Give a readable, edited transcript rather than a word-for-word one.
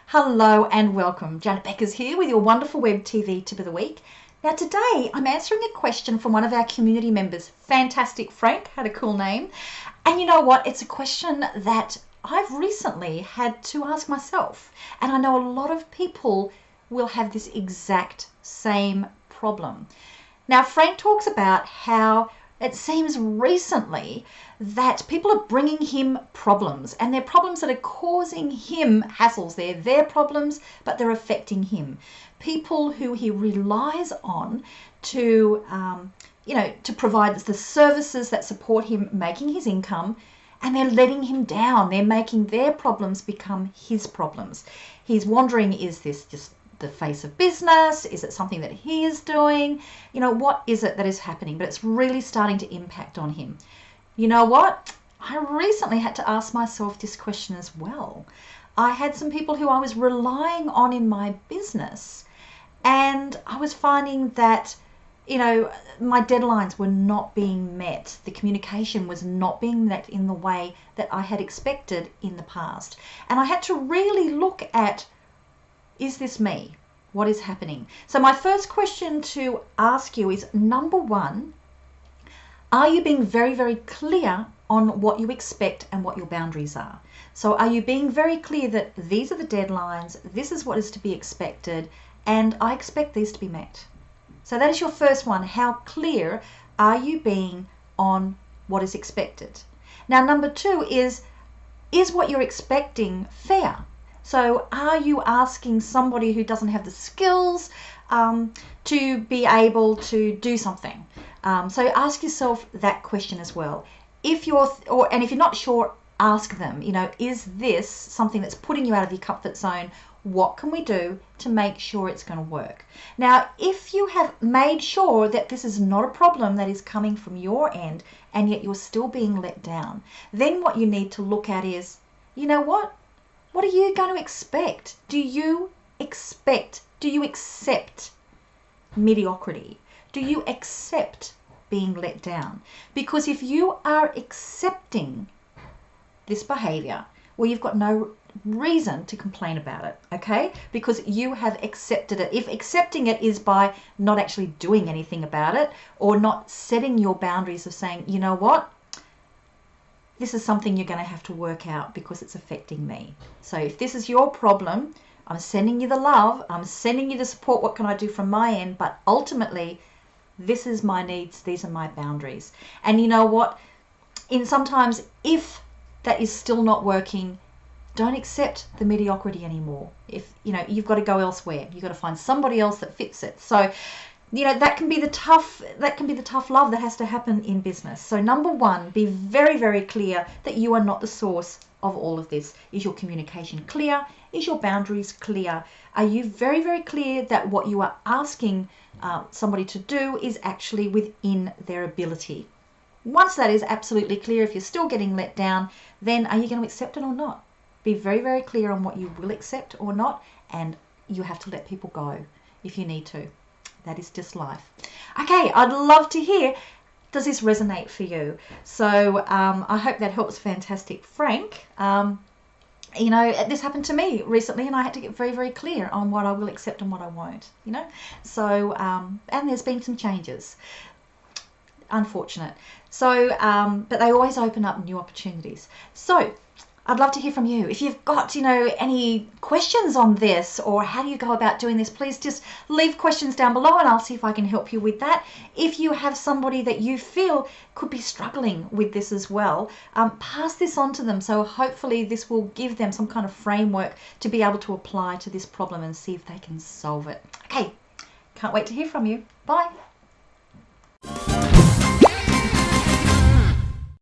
Hello and welcome. Janet Beckers here with your wonderful web TV tip of the week. Now today I'm answering a question from one of our community members. Fantastic Frank, had a cool name. And you know what? It's a question that I've recently had to ask myself. And I know a lot of people will have this exact same problem. Now Frank talks about how it seems recently that people are bringing him problems, and they're problems that are causing him hassles. They're their problems, but they're affecting him. People who he relies on to, to provide the services that support him making his income, and they're letting him down. They're making their problems become his problems. He's wondering, is this just the face of business? Is it something that he is doing? What is it that is happening? But it's really starting to impact on him. You know what? I recently had to ask myself this question as well. I had some people who I was relying on in my business, and I was finding that my deadlines were not being met. The communication was not being met in the way that I had expected in the past. And I had to really look at, is this me? What is happening? So my first question to ask you is, number one, are you being very, very clear on what you expect and what your boundaries are? So are you being very clear that these are the deadlines, this is what is to be expected, and I expect these to be met? So that is your first one. How clear are you being on what is expected? Now, number two is what you're expecting fair? So are you asking somebody who doesn't have the skills to be able to do something? So ask yourself that question as well. If you're not sure, ask them, is this something that's putting you out of your comfort zone? What can we do to make sure it's going to work? Now, if you have made sure that this is not a problem that is coming from your end, and yet you're still being let down, then what you need to look at is, what are you going to expect? Do you accept mediocrity? Do you accept being let down? Because if you are accepting this behavior, well, you've got no reason to complain about it, okay? Because you have accepted it. If accepting it is by not actually doing anything about it, or not setting your boundaries of saying, you know what? This is something you're going to have to work out because it's affecting me. So if this is your problem, I'm sending you the love, I'm sending you the support, what can I do from my end? But ultimately, this is my needs, these are my boundaries. And you know what? Sometimes if that is still not working, don't accept the mediocrity anymore. If you've got to go elsewhere. You've got to find somebody else that fits it. So that can be the tough love that has to happen in business. So number one, be very, very clear that you are not the source of all of this. Is your communication clear? Is your boundaries clear? Are you very, very clear that what you are asking somebody to do is actually within their ability? Once that is absolutely clear, if you're still getting let down, then are you going to accept it or not? Be very, very clear on what you will accept or not, and you have to let people go if you need to. That is just life. Okay, I'd love to hear, does this resonate for you? So I hope that helps Fantastic Frank. This happened to me recently, and I had to get very, very clear on what I will accept and what I won't, So, and there's been some changes. Unfortunate. So, but they always open up new opportunities. So, I'd love to hear from you. If you've got, any questions on this, or how do you go about doing this, please just leave questions down below and I'll see if I can help you with that. If you have somebody that you feel could be struggling with this as well, pass this on to them. So hopefully this will give them some kind of framework to be able to apply to this problem and see if they can solve it. Okay, can't wait to hear from you. Bye.